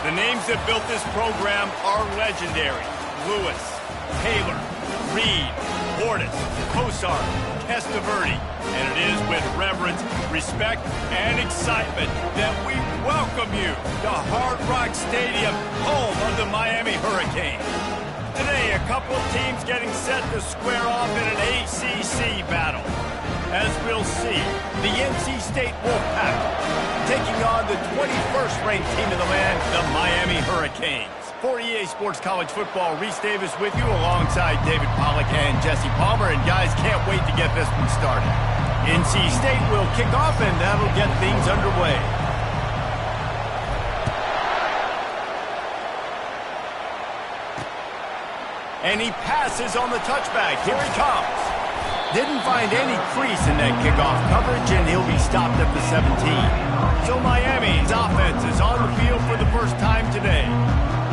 The names that built this program are legendary. Lewis, Taylor, Reed, Portis, Kosar, Testaverde. And it is with reverence, respect, and excitement that we welcome you to Hard Rock Stadium, home of the Miami Hurricanes. Today, a couple of teams getting set to square off in an ACC battle. As we'll see, the NC State Wolfpack taking on the 21st ranked team in the land, the Miami Hurricanes. For EA Sports College Football, Reese Davis with you alongside David Pollack and Jesse Palmer. And guys, can't wait to get this one started. NC State will kick off and that'll get things underway. And he passes on the touchback. Here he comes. Didn't find any crease in that kickoff coverage, and he'll be stopped at the 17. So Miami's offense is on the field for the first time today.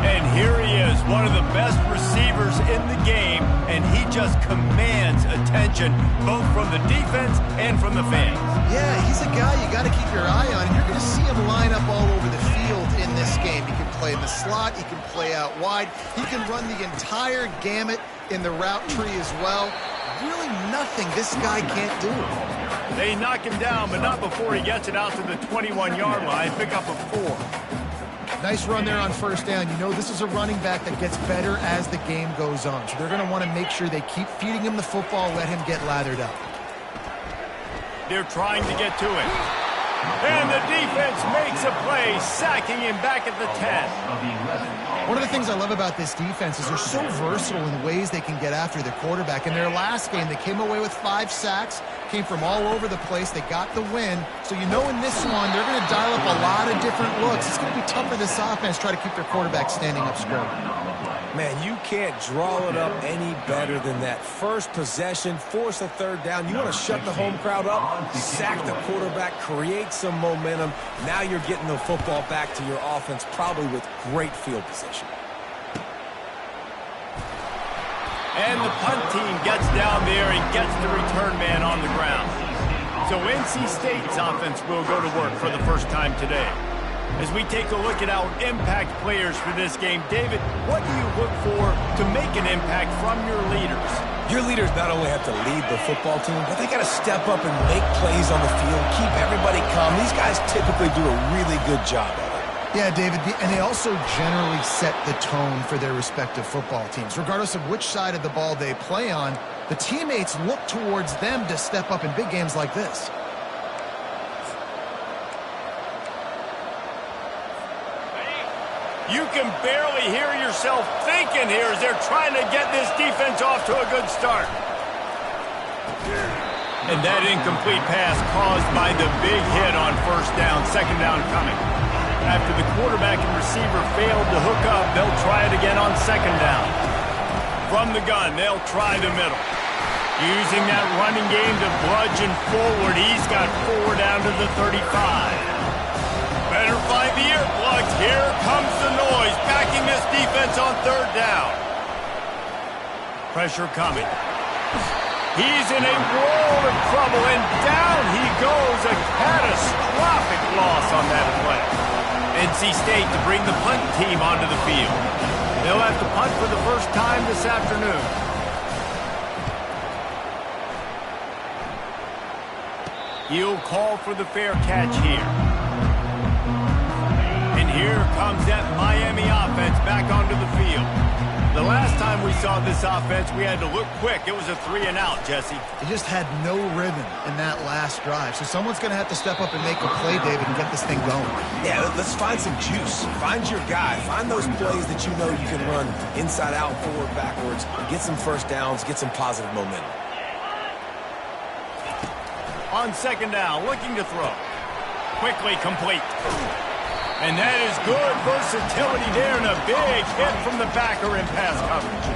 And here he is, one of the best receivers in the game, and he just commands attention, both from the defense and from the fans. Yeah, he's a guy you got to keep your eye on. You're going to see him line up all over the field in this game. He can play in the slot. He can play out wide. He can run the entire gamut in the route tree as well. Really nothing this guy can't do. They knock him down, but not before he gets it out to the 21-yard line. Pick up a 4. Nice run there on first down. You know this is a running back that gets better as the game goes on. So they're going to want to make sure they keep feeding him the football, let him get lathered up. They're trying to get to him. And the defense makes a play, sacking him back at the 10. One of the things I love about this defense is they're so versatile in ways they can get after the quarterback. In their last game, they came away with 5 sacks, came from all over the place. They got the win. So you know in this one, they're going to dial up a lot of different looks. It's going to be tough for this offense to try to keep their quarterback standing up straight. Man, you can't draw it up any better than that. First possession, force a third down. You want to shut the home crowd up, sack the quarterback, create some momentum. Now you're getting the football back to your offense, probably with great field position. And the punt team gets down there and gets the return man on the ground. So NC State's offense will go to work for the first time today. As we take a look at our impact players for this game, David, what do you look for to make an impact from your leaders? Your leaders not only have to lead the football team, but they got to step up and make plays on the field, keep everybody calm. These guys typically do a really good job of it. Yeah, David, and they also generally set the tone for their respective football teams. Regardless of which side of the ball they play on, the teammates look towards them to step up in big games like this. You can barely hear yourself thinking here as they're trying to get this defense off to a good start. And that incomplete pass caused by the big hit on first down, second down coming. After the quarterback and receiver failed to hook up, they'll try it again on second down. From the gun, they'll try the middle. Using that running game to bludgeon forward, he's got 4 down to the 35. Better find the earplugs. Here comes the noise, backing this defense on third down. Pressure coming. He's in a world of trouble, and down he goes. A catastrophic loss on that play. NC State to bring the punt team onto the field. They'll have to punt for the first time this afternoon. He'll call for the fair catch here. And here comes that Miami offense back onto the field. The last time we saw this offense, we had to look quick. It was a 3-and-out, Jesse. They just had no rhythm in that last drive. So someone's going to have to step up and make a play, David, and get this thing going. Yeah, let's find some juice. Find your guy. Find those plays that you know you can run inside out, forward, backwards. Get some first downs. Get some positive momentum. On second down, looking to throw. Quickly complete. And that is good versatility there, and a big hit from the backer in pass coverage.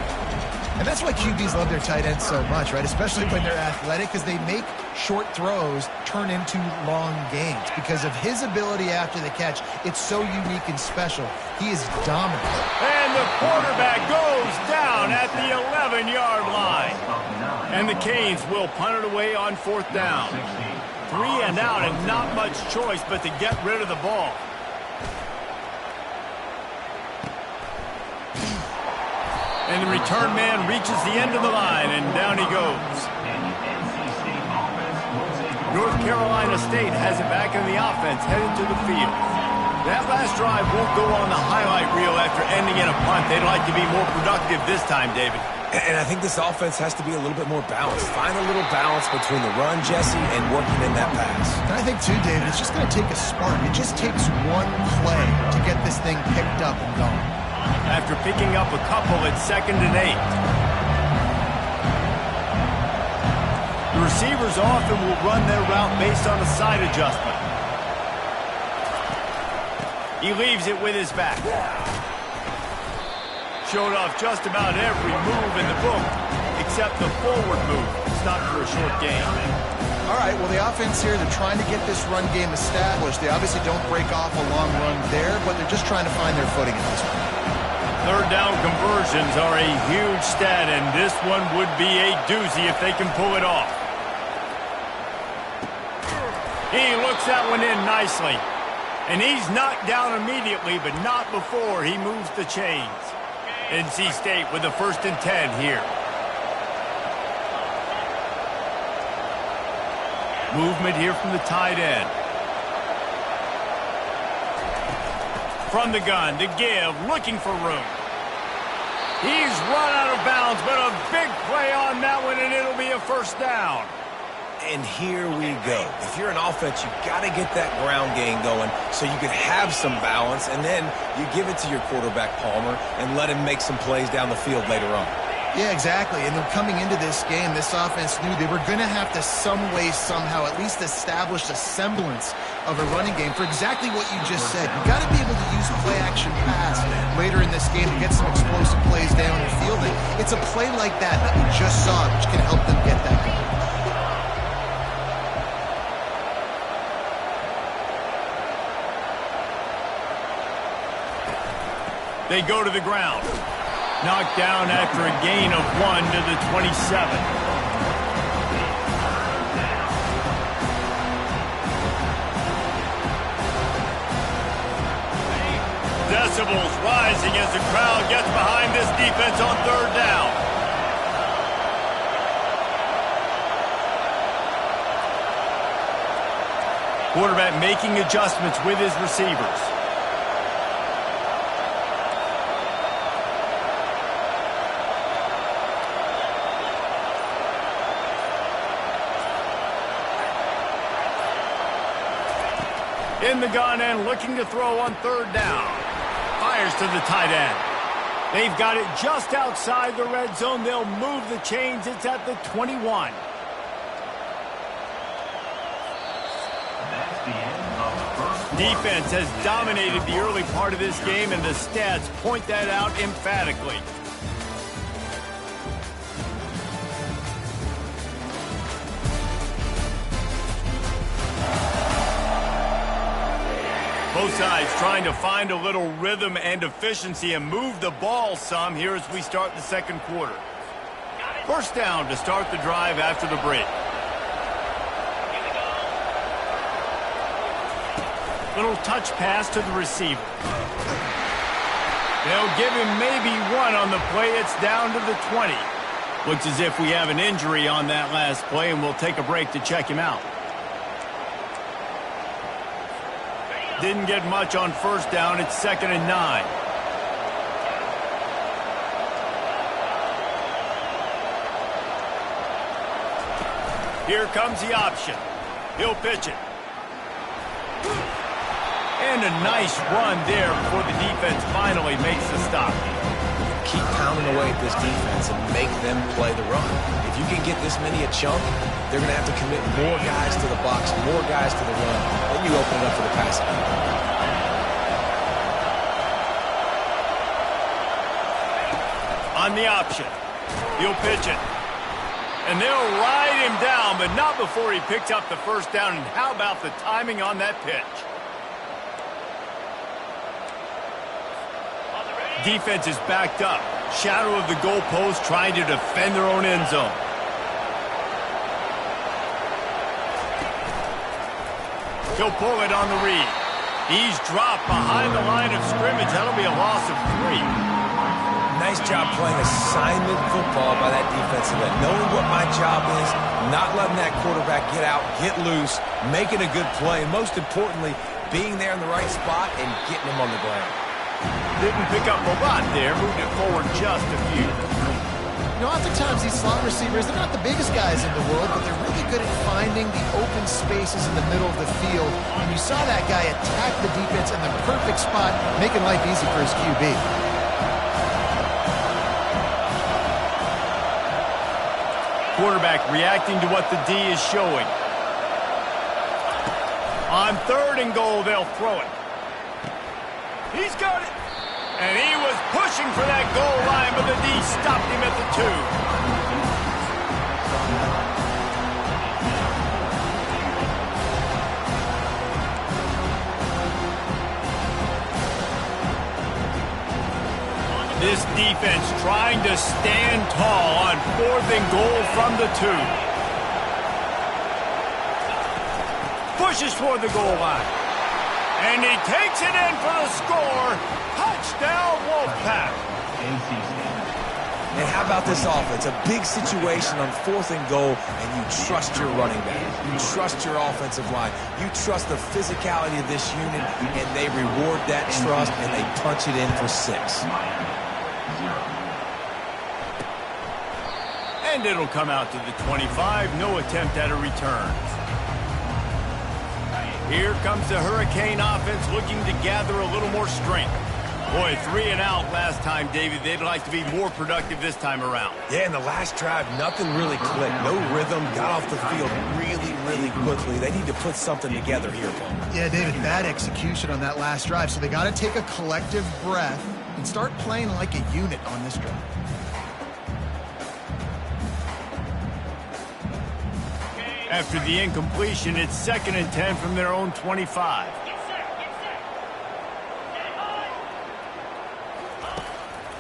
And that's why QBs love their tight ends so much, right? Especially when they're athletic, because they make short throws turn into long gains. Because of his ability after the catch, it's so unique and special. He is dominant. And the quarterback goes down at the 11-yard line. And the Canes will punt it away on fourth down. 3-and-out, and not much choice but to get rid of the ball. And the return man reaches the end of the line, and down he goes. North Carolina State has it back in the offense, headed to the field. That last drive won't go on the highlight reel after ending in a punt. They'd like to be more productive this time, David. And I think this offense has to be a little bit more balanced. Find a little balance between the run, Jesse, and working in that pass. And I think, too, David, it's just going to take a spark. It just takes one play to get this thing picked up and going. After picking up a couple, it's 2nd and 8. The receivers often will run their route based on a side adjustment. He leaves it with his back. Showed off just about every move in the book, except the forward move. Stopped for a short gain. All right, well, the offense here, they're trying to get this run game established. They obviously don't break off a long run there, but they're just trying to find their footing at this point. Third down conversions are a huge stat, and this one would be a doozy if they can pull it off. He looks that one in nicely. And he's knocked down immediately, but not before he moves the chains. NC State with a 1st and 10 here. Movement here from the tight end. From the gun to give, looking for room. He's run out of bounds, but a big play on that one, and it'll be a 1st down. And here we go. If you're an offense, you've got to get that ground game going so you can have some balance, and then you give it to your quarterback, Palmer, and let him make some plays down the field later on. Yeah, exactly. And then coming into this game, this offense knew they were going to have to some way, somehow, at least establish a semblance of a running game for exactly what you just said. You got to be able to use play-action pass later in this game to get some explosive plays down the field. And it's a play like that we just saw, which can help them get that going. They go to the ground. Knocked down after a gain of 1 to the 27. Decibels rising as the crowd gets behind this defense on 3rd down. Quarterback making adjustments with his receivers. In the gun and looking to throw on 3rd down. Fires to the tight end. They've got it just outside the red zone. They'll move the chains. It's at the 21. Defense has dominated the early part of this game, and the stats point that out emphatically. Both sides trying to find a little rhythm and efficiency and move the ball some here as we start the 2nd quarter. 1st down to start the drive after the break. Little touch pass to the receiver. They'll give him maybe 1 on the play. It's down to the 20. Looks as if we have an injury on that last play, and we'll take a break to check him out. Didn't get much on 1st down. It's 2nd and 9. Here comes the option. He'll pitch it. And a nice run there before the defense finally makes the stop. Keep pounding away at this defense and make them play the run. If you can get this many a chunk, they're going to have to commit more guys to the box, more guys to the run. Then you open it up for the passing. On the option, he'll pitch it. And they'll ride him down, but not before he picks up the 1st down. And how about the timing on that pitch? Defense is backed up. Shadow of the goalpost, trying to defend their own end zone. He'll pull it on the read. He's dropped behind the line of scrimmage. That'll be a loss of 3. nice job playing assignment football by that defensive end. Knowing what my job is, not letting that quarterback get out, get loose, making a good play, and most importantly, being there in the right spot and getting him on the ground. Didn't pick up a lot there, moved it forward just a few. You know, oftentimes these slot receivers, they're not the biggest guys in the world, but they're really good at finding the open spaces in the middle of the field. And you saw that guy attack the defense in the perfect spot, making life easy for his QB. Quarterback reacting to what the D is showing. On 3rd and goal, they'll throw it. He's got it. And he was pushing for that goal line, but the D stopped him at the 2. This defense trying to stand tall on 4th and goal from the 2. Pushes toward the goal line. And he takes it in for the score. Touchdown, Wolfpack. And how about this offense? A big situation on 4th and goal, and you trust your running back. You trust your offensive line. You trust the physicality of this unit, and they reward that trust, and they punch it in for 6. And it'll come out to the 25. No attempt at a return. Here comes the Hurricane offense looking to gather a little more strength. Boy, 3 and out last time, David. They'd like to be more productive this time around. Yeah, in the last drive, nothing really clicked. No rhythm, got off the field really quickly. They need to put something together here, Paul. Yeah, David, bad execution on that last drive. So they got to take a collective breath and start playing like a unit on this drive. After the incompletion, it's 2nd and 10 from their own 25.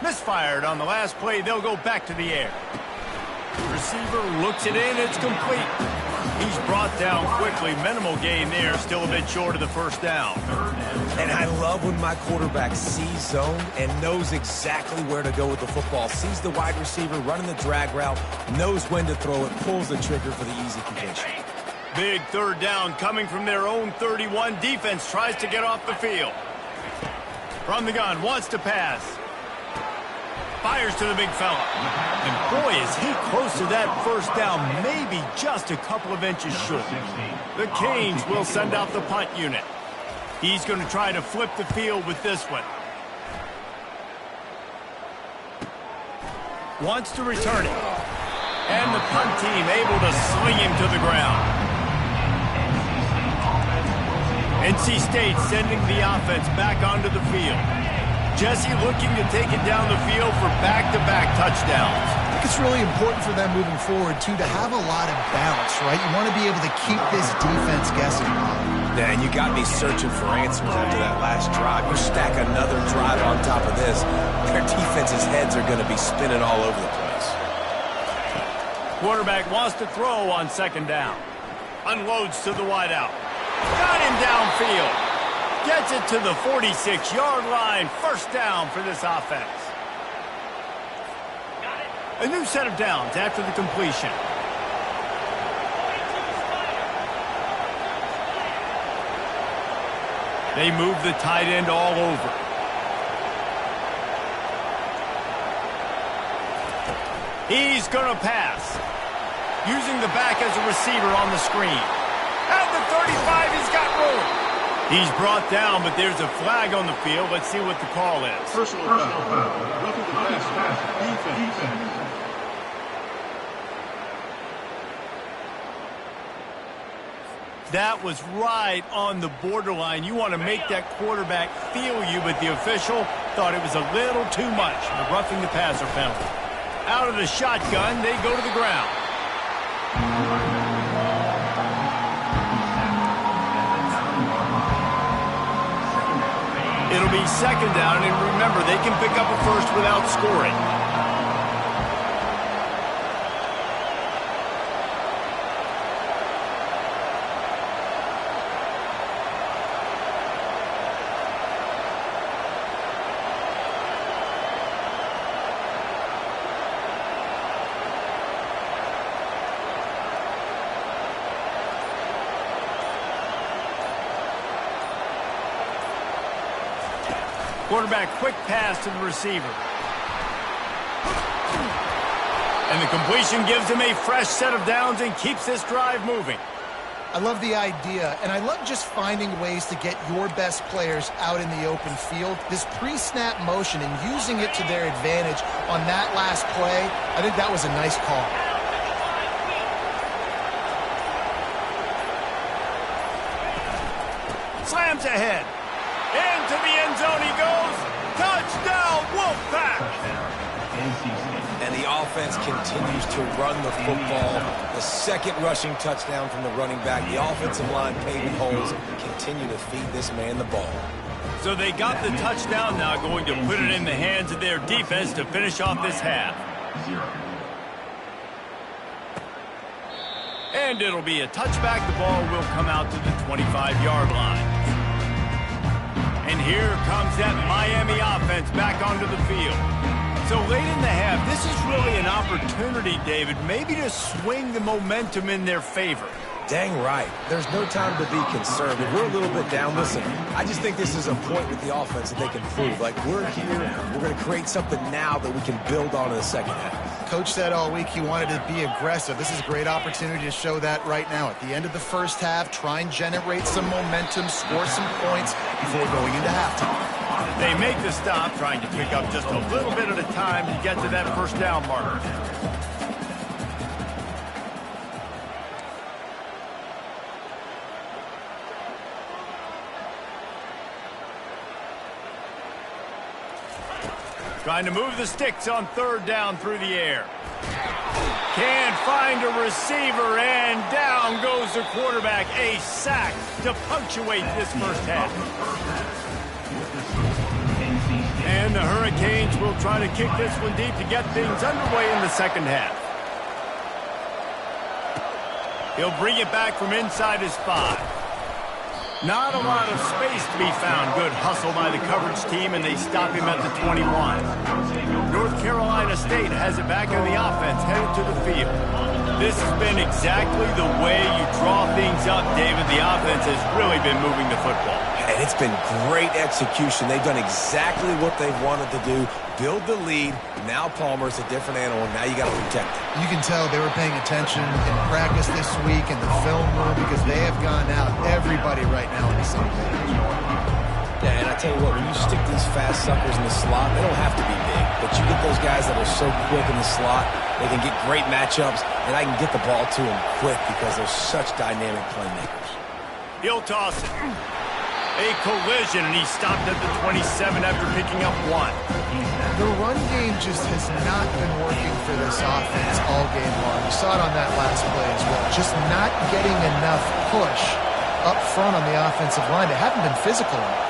Misfired on the last play. They'll go back to the air. Receiver looks it in. It's complete. He's brought down quickly. Minimal gain there. Still a bit short of the 1st down. And I love when my quarterback sees zone and knows exactly where to go with the football. Sees the wide receiver running the drag route, knows when to throw it, pulls the trigger for the easy completion. Big 3rd down coming from their own 31. Defense tries to get off the field. From the gun, wants to pass. Fires to the big fella. And boy, is he close to that 1st down, maybe just a couple of inches short. The Canes will send out the punt unit. He's going to try to flip the field with this one. Wants to return it. And the punt team able to sling him to the ground. NC State sending the offense back onto the field. Jesse looking to take it down the field for back-to-back touchdowns. I think it's really important for them moving forward, too, to have a lot of bounce, right? You want to be able to keep this defense guessing. Yeah, and you got me searching for answers after that last drive. You stack another drive on top of this, their defense's heads are going to be spinning all over the place. Quarterback wants to throw on 2nd down. Unloads to the wideout. Got him downfield. Gets it to the 46-yard line. 1st down for this offense. A new set of downs after the completion. They move the tight end all over. He's going to pass. Using the back as a receiver on the screen. At the 35, he's got room. He's brought down, but there's a flag on the field. Let's see what the call is. Personal foul. Roughing the pass. Defense. That was right on the borderline. You want to make that quarterback feel you, but the official thought it was a little too much. The roughing the passer penalty. Out of the shotgun, they go to the ground. It'll be 2nd down, and remember, they can pick up a 1st without scoring. Quarterback quick pass to the receiver. And the completion gives him a fresh set of downs and keeps this drive moving. I love the idea, and I love just finding ways to get your best players out in the open field. This pre-snap motion and using it to their advantage on that last play, I think that was a nice call. Slams ahead. Into the end zone he goes. Touchdown, Wolfpack! And the offense continues to run the football. The second rushing touchdown from the running back. The offensive line paving holes. Continue to feed this man the ball. So they got the touchdown, now going to put it in the hands of their defense to finish off this half. And it'll be a touchback. The ball will come out to the 25-yard line. And here comes that Miami offense back onto the field. So late in the half, this is really an opportunity, David, maybe to swing the momentum in their favor. Dang right. There's no time to be concerned. If we're a little bit down, listen, I just think this is a point with the offense that they can prove. Like, we're here, we're going to create something now that we can build on in the second half. Coach said all week he wanted to be aggressive. This is a great opportunity to show that right now. At the end of the first half, try and generate some momentum, score some points before going into halftime. They make the stop, trying to pick up just a little bit at a time to get to that first down marker. Trying to move the sticks on third down through the air. Can't find a receiver, and down goes the quarterback. A sack to punctuate this first half. And the Hurricanes will try to kick this one deep to get things underway in the second half. He'll bring it back from inside his 5. Not a lot of space to be found. Good hustle by the coverage team, and they stop him at the 21. North Carolina State has it back on the offense, headed to the field. This has been exactly the way you draw things up, David. The offense has really been moving the football. And it's been great execution. They've done exactly what they've wanted to do. Build the lead. Now Palmer's a different animal. Now you got to protect it. You can tell they were paying attention in practice this week in the film room because they have gone out, everybody right now on the same page. Yeah, and I tell you what, when you stick these fast suckers in the slot, they don't have to be big. But you get those guys that are so quick in the slot, they can get great matchups, and I can get the ball to them quick because they're such dynamic playmakers. He'll toss it. A collision, and he stopped at the 27 after picking up 1. The run game just has not been working for this offense all game long. You saw it on that last play as well. Just not getting enough push up front on the offensive line. They haven't been physical enough.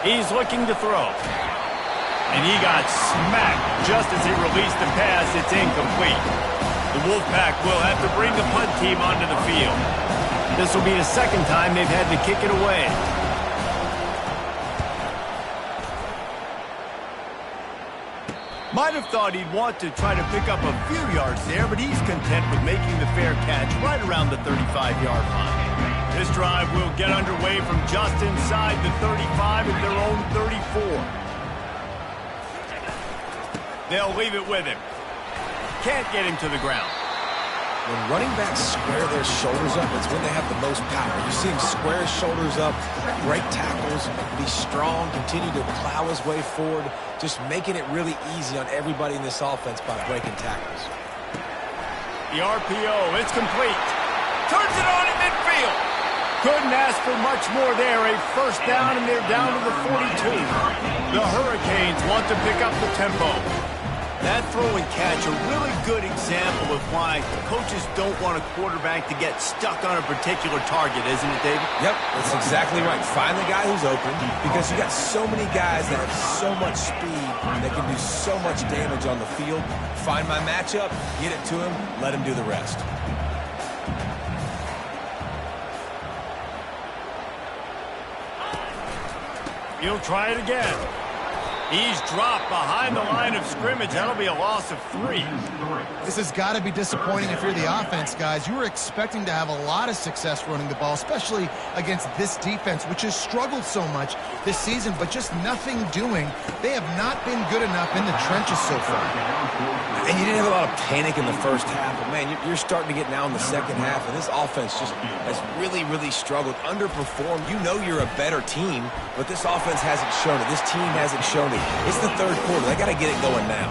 He's looking to throw. And he got smacked just as he released the pass. It's incomplete. The Wolfpack will have to bring the punt team onto the field. This will be the second time they've had to kick it away. Might have thought he'd want to try to pick up a few yards there, but he's content with making the fair catch right around the 35-yard line. This drive will get underway from just inside the 35 at their own 34. They'll leave it with him. Can't get him to the ground. When running backs square their shoulders up, it's when they have the most power. You see him square his shoulders up, break tackles, be strong, continue to plow his way forward, just making it really easy on everybody in this offense by breaking tackles. The RPO, it's complete. Turns it on in midfield. Couldn't ask for much more there. A first down, and they're down to the 42. The Hurricanes want to pick up the tempo. That throw and catch, a really good example of why coaches don't want a quarterback to get stuck on a particular target, isn't it, David? Yep, that's exactly right. Find the guy who's open because you got so many guys that have so much speed that can do so much damage on the field. Find my matchup, get it to him, let him do the rest. He'll try it again. He's dropped behind the line of scrimmage. That'll be a loss of 3. This has got to be disappointing if you're the offense, guys. You were expecting to have a lot of success running the ball, especially against this defense, which has struggled so much this season, but just nothing doing. They have not been good enough in the trenches so far. And you didn't have a lot of panic in the first half, but, man, you're starting to get now in the second half, and this offense just has really, really struggled, underperformed. You know you're a better team, but this offense hasn't shown it. This team hasn't shown it. It's the third quarter. They got to get it going now.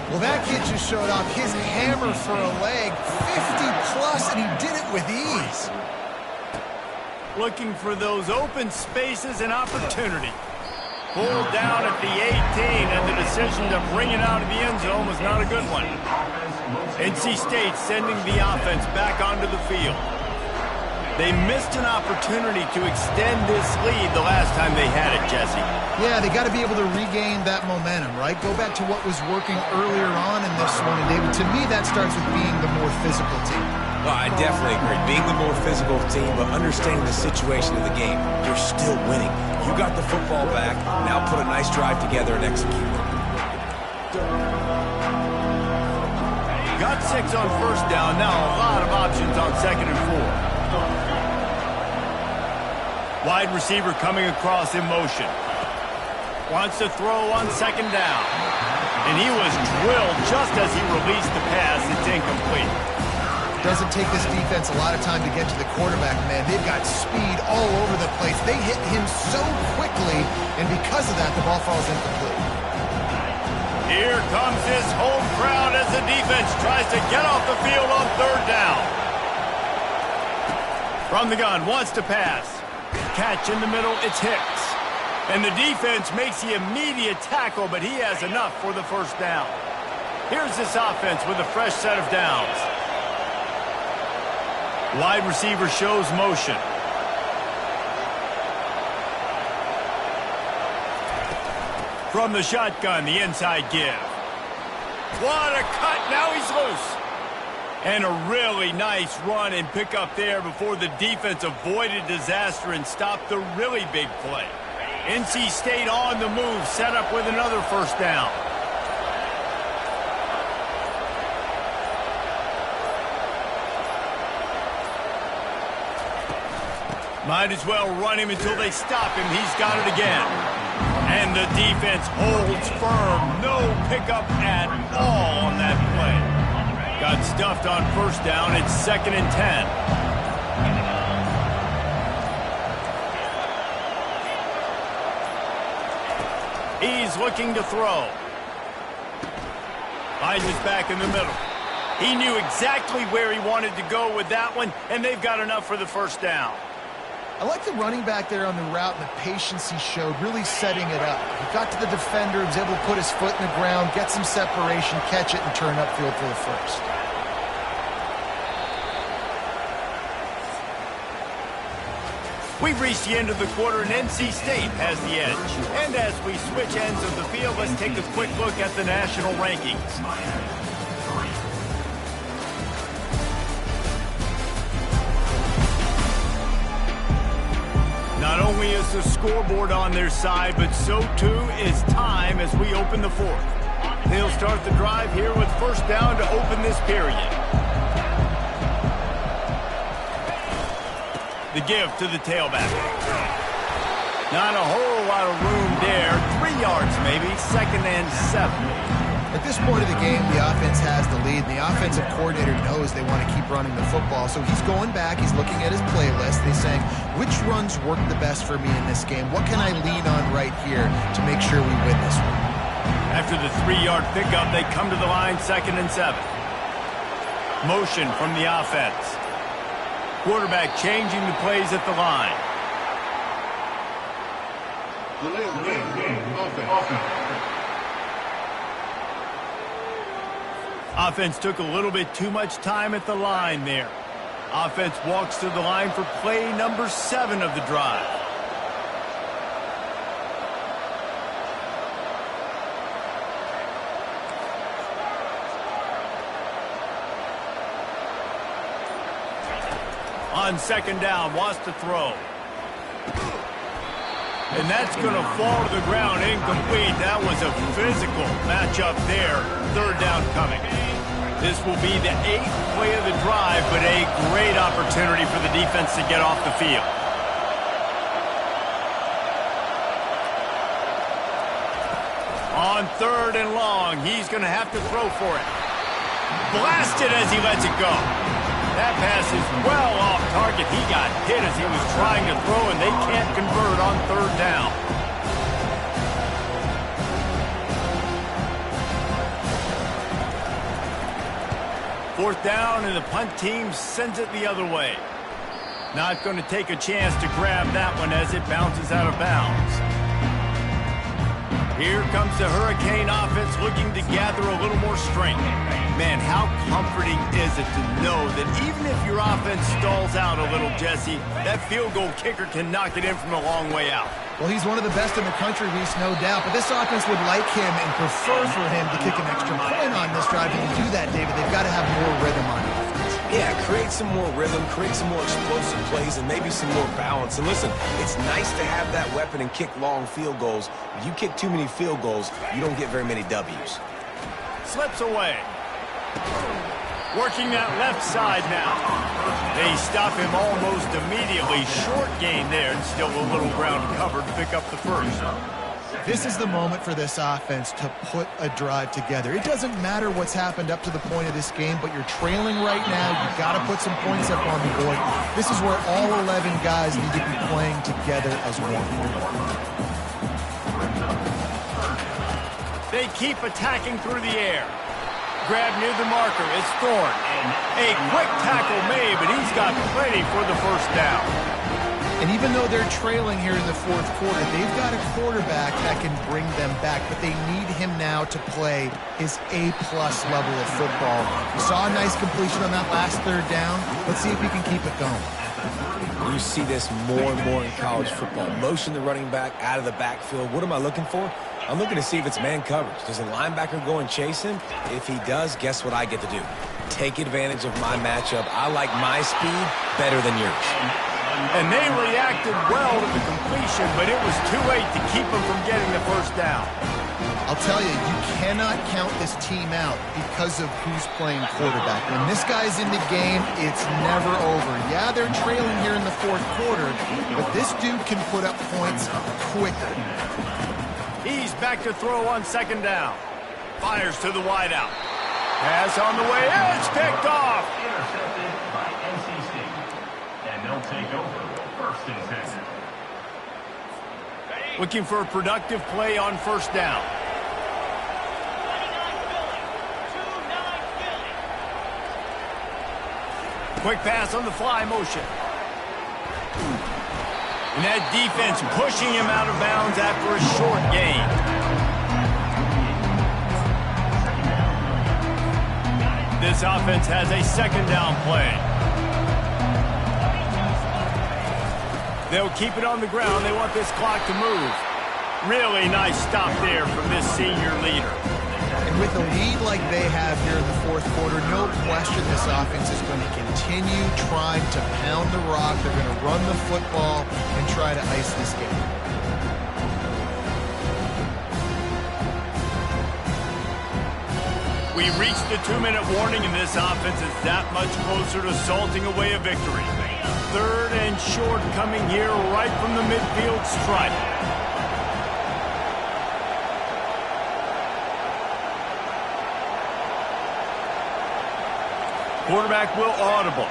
Well, that kid just showed off his hammer for a leg, 50-plus, and he did it with ease. Looking for those open spaces and opportunity. Pulled down at the 18, and the decision to bring it out of the end zone was not a good one. NC State sending the offense back onto the field. They missed an opportunity to extend this lead the last time they had it, Jesse. Yeah, they got to be able to regain that momentum, right? Go back to what was working earlier on in this one. And, David, to me, that starts with being the more physical team. Well, I definitely agree. Being the more physical team, but understanding the situation of the game. You're still winning. You got the football back. Now put a nice drive together and execute. Got 6 on first down. Now a lot of options on 2nd and 4. Wide receiver coming across in motion. Wants to throw on 2nd down. And he was drilled just as he released the pass. It's incomplete. Doesn't take this defense a lot of time to get to the quarterback, man. They've got speed all over the place. They hit him so quickly, and because of that, the ball falls incomplete. Here comes this home crowd as the defense tries to get off the field on 3rd down. From the gun, wants to pass. Catch in the middle, it's Hicks. And the defense makes the immediate tackle, but he has enough for the 1st down. Here's this offense with a fresh set of downs. Wide receiver shows motion. From the shotgun, the inside give. What a cut, now he's loose. And a really nice run and pick up there before the defense avoided disaster and stopped the really big play. NC State on the move, set up with another 1st down. Might as well run him until they stop him. He's got it again. And the defense holds firm. No pickup at all on that play. Got stuffed on 1st down. It's 2nd and 10. He's looking to throw. Heisman's back in the middle. He knew exactly where he wanted to go with that one, and they've got enough for the 1st down. I like the running back there on the route and the patience he showed, really setting it up. He got to the defender, was able to put his foot in the ground, get some separation, catch it, and turn upfield for the 1st. We've reached the end of the quarter, and NC State has the edge. And as we switch ends of the field, let's take a quick look at the national rankings. Not only is the scoreboard on their side, but so too is time as we open the 4th. They'll start the drive here with 1st down to open this period. The give to the tailback. Not a whole lot of room there. 3 yards maybe, 2nd and 7. At this point of the game, the offense has the lead, and the offensive coordinator knows they want to keep running the football. So he's going back, he's looking at his playlist, and he's saying, which runs work the best for me in this game? What can I lean on right here to make sure we win this one? After the 3-yard pickup, they come to the line, 2nd and 7. Motion from the offense. Quarterback changing the plays at the line. Delay of game. Offense. Offense took a little bit too much time at the line there. Offense walks to the line for play number 7 of the drive. On 2nd down, wants to throw. And that's going to fall to the ground incomplete. That was a physical matchup there. Third down coming. This will be the 8th play of the drive, but a great opportunity for the defense to get off the field. On 3rd and long, he's going to have to throw for it. Blasted as he lets it go. That pass is well off target. He got hit as he was trying to throw, and they can't convert on 3rd down. Fourth down, and the punt team sends it the other way. Not going to take a chance to grab that one as it bounces out of bounds. Here comes the Hurricane offense looking to gather a little more strength. Man, how comforting is it to know that even if your offense stalls out a little, Jesse, that field goal kicker can knock it in from a long way out. Well, he's one of the best in the country, Reese, no doubt. But this offense would like him and prefer for him to kick an extra point on this drive. And to do that, David, they've got to have more rhythm on offense. Yeah, create some more rhythm, create some more explosive plays, and maybe some more balance. And listen, it's nice to have that weapon and kick long field goals. If you kick too many field goals, you don't get very many W's. Slips away. Working that left side now. They stop him almost immediately. Short gain there, and still a little ground covered to pick up the first. This is the moment for this offense to put a drive together. It doesn't matter what's happened up to the point of this game, but you're trailing right now. You've got to put some points up on the board. This is where all 11 guys need to be playing together as one. They keep attacking through the air. Grab near the marker. It's Thorne. A quick tackle made, but he's got plenty for the first down. And even though they're trailing here in the fourth quarter, they've got a quarterback that can bring them back, but they need him now to play his A-plus level of football. We saw a nice completion on that last 3rd down. Let's see if he can keep it going. You see this more and more in college football. Motion the running back out of the backfield. What am I looking for? I'm looking to see if it's man coverage. Does a linebacker go and chase him? If he does, guess what I get to do? Take advantage of my matchup. I like my speed better than yours. And they reacted well to the completion, but it was too late to keep them from getting the first down. I'll tell you, you cannot count this team out because of who's playing quarterback. When this guy's in the game, it's never over. Yeah, they're trailing here in the fourth quarter, but this dude can put up points quicker. He's back to throw on 2nd down. Fires to the wideout. Pass on the way. It's picked off. Intercepted by NC State. And they'll take over 1st and 10. Looking for a productive play on 1st down. Quick pass on the fly motion. And that defense pushing him out of bounds after a short gain. This offense has a 2nd down play. They'll keep it on the ground. They want this clock to move. Really nice stop there from this senior leader. And with a lead like they have here in the fourth quarter, no question this offense is going to continue trying to pound the rock. They're going to run the football and try to ice this game. We reached the 2-minute warning, and this offense is that much closer to salting away a victory. 3rd and short coming here right from the midfield stripe. Quarterback will audible.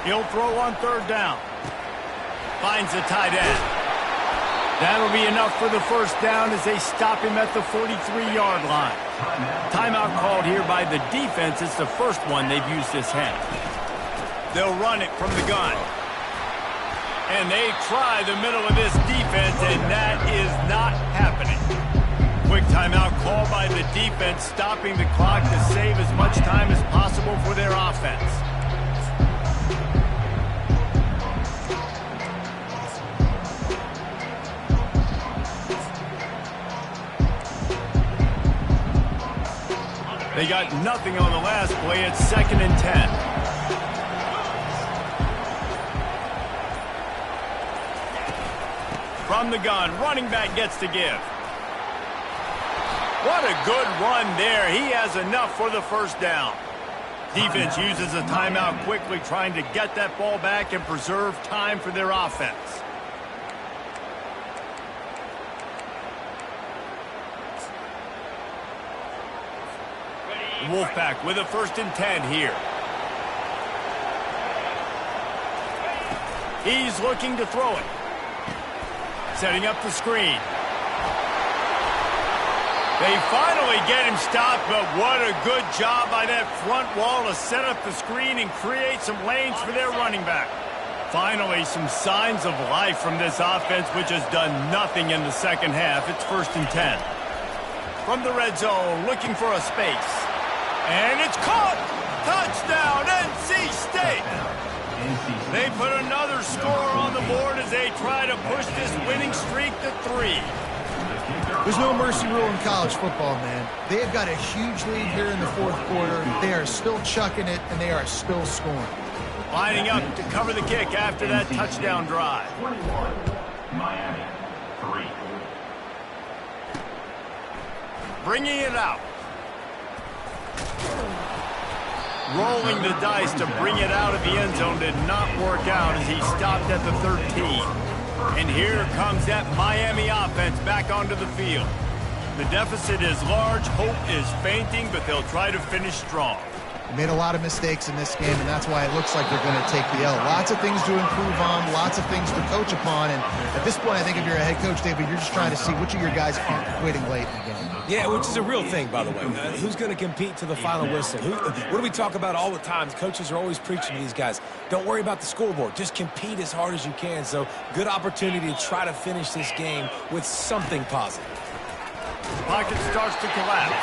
He'll throw on 3rd down. Finds the tight end. That'll be enough for the first down as they stop him at the 43-yard line. Timeout called here by the defense. It's the first one they've used this half. They'll run it from the gun. And they try the middle of this defense, and that is not happening. Quick timeout called by the defense, stopping the clock to save as much time as possible for their offense. They got nothing on the last play. It's 2nd and 10. From the gun, running back gets to give. What a good run there. He has enough for the first down. Defense uses a timeout quickly, trying to get that ball back and preserve time for their offense. Wolfpack with a 1st and 10 here. He's looking to throw it. Setting up the screen. They finally get him stopped, but what a good job by that front wall to set up the screen and create some lanes for their running back. Finally, some signs of life from this offense, which has done nothing in the second half. It's 1st and 10. From the red zone, looking for a space. And it's caught! Touchdown, NC State! They put another score on the board as they try to push this winning streak to 3. There's no mercy rule in college football, man. They have got a huge lead here in the 4th quarter. They are still chucking it, and they are still scoring. Lining up to cover the kick after that touchdown drive. 21, Miami, 3. Bringing it out. Rolling the dice to bring it out of the end zone did not work out as he stopped at the 13. And here comes that Miami offense back onto the field. The deficit is large, hope is fainting, but they'll try to finish strong. They made a lot of mistakes in this game, and that's why it looks like they're going to take the L. Lots of things to improve on, lots of things to coach upon, and at this point, I think if you're a head coach, David, you're just trying to see which of your guys aren't quitting late in the game. Yeah, which is a real thing, by the way. Who's going to compete to the final whistle? What do we talk about all the time? Coaches are always preaching to these guys. Don't worry about the scoreboard. Just compete as hard as you can. So, good opportunity to try to finish this game with something positive. Pocket starts to collapse.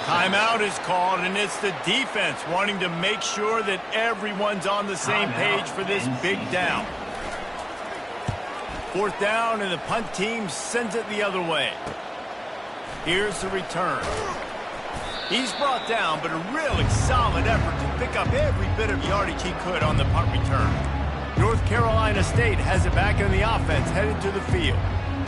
Timeout is called, and it's the defense wanting to make sure that everyone's on the same page for this big down. 4th down, and the punt team sends it the other way. Here's the return. He's brought down, but a really solid effort to pick up every bit of yardage he could on the punt return. North Carolina State has it back in the offense, headed to the field.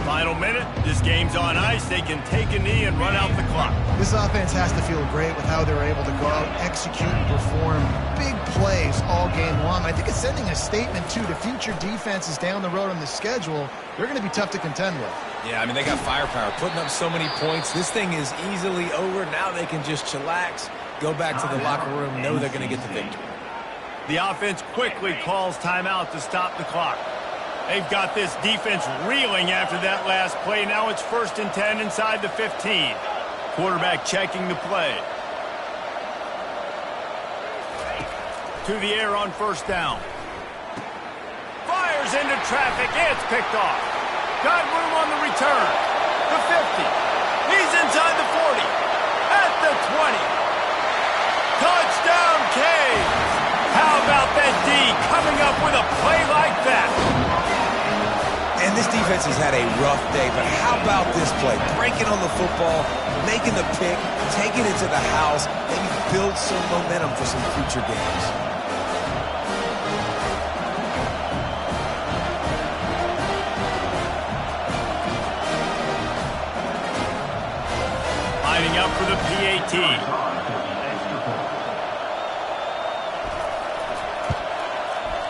Final minute, this game's on ice. They can take a knee and run out the clock. This offense has to feel great with how they're able to go out, execute, and perform big plays all game long. I think it's sending a statement, too, to future defenses down the road on the schedule. They're going to be tough to contend with. Yeah, I mean, they got firepower, putting up so many points. This thing is easily over. Now they can just chillax, go back to the locker room, know they're going to get the victory. The offense quickly calls timeout to stop the clock. They've got this defense reeling after that last play. Now it's 1st and 10 inside the 15. Quarterback checking the play. To the air on 1st down. Fires into traffic. It's picked off. Got room on the return. The 50. He's inside the 40. At the 20. Touchdown, Canes. How about that D coming up with a play like that? And this defense has had a rough day, but how about this play? Breaking on the football, making the pick, taking it to the house, maybe build some momentum for some future games. Lining up for the PAT.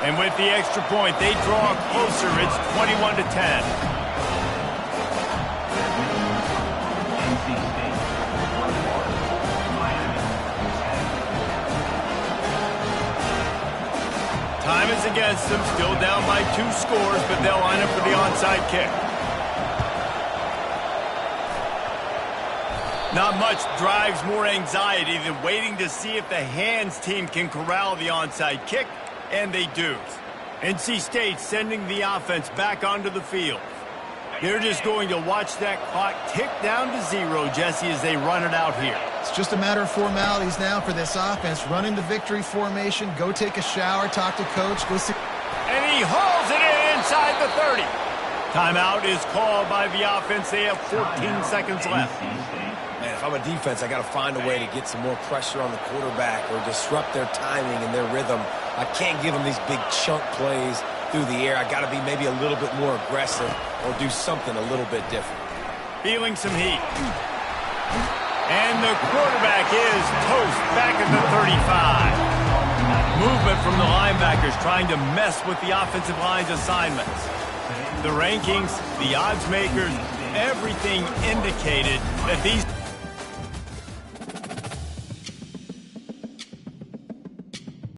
And with the extra point, they draw closer. It's 21 to 10. Time is against them. Still down by 2 scores, but they'll line up for the onside kick. Not much drives more anxiety than waiting to see if the hands team can corral the onside kick. And they do. NC State sending the offense back onto the field. They're just going to watch that clock tick down to 0, Jesse, as they run it out here. It's just a matter of formalities now for this offense. Run into victory formation, go take a shower, talk to coach, go see. And he hauls it in inside the 30. Timeout is called by the offense. They have 14 seconds left. Man, if I'm a defense, I got to find a way to get some more pressure on the quarterback or disrupt their timing and their rhythm. I can't give them these big chunk plays. through the air. I got to be maybe a little bit more aggressive or do something a little bit different. Feeling some heat. And the quarterback is toast back at the 35. Movement from the linebackers trying to mess with the offensive line's assignments. The rankings, the odds makers, everything indicated that these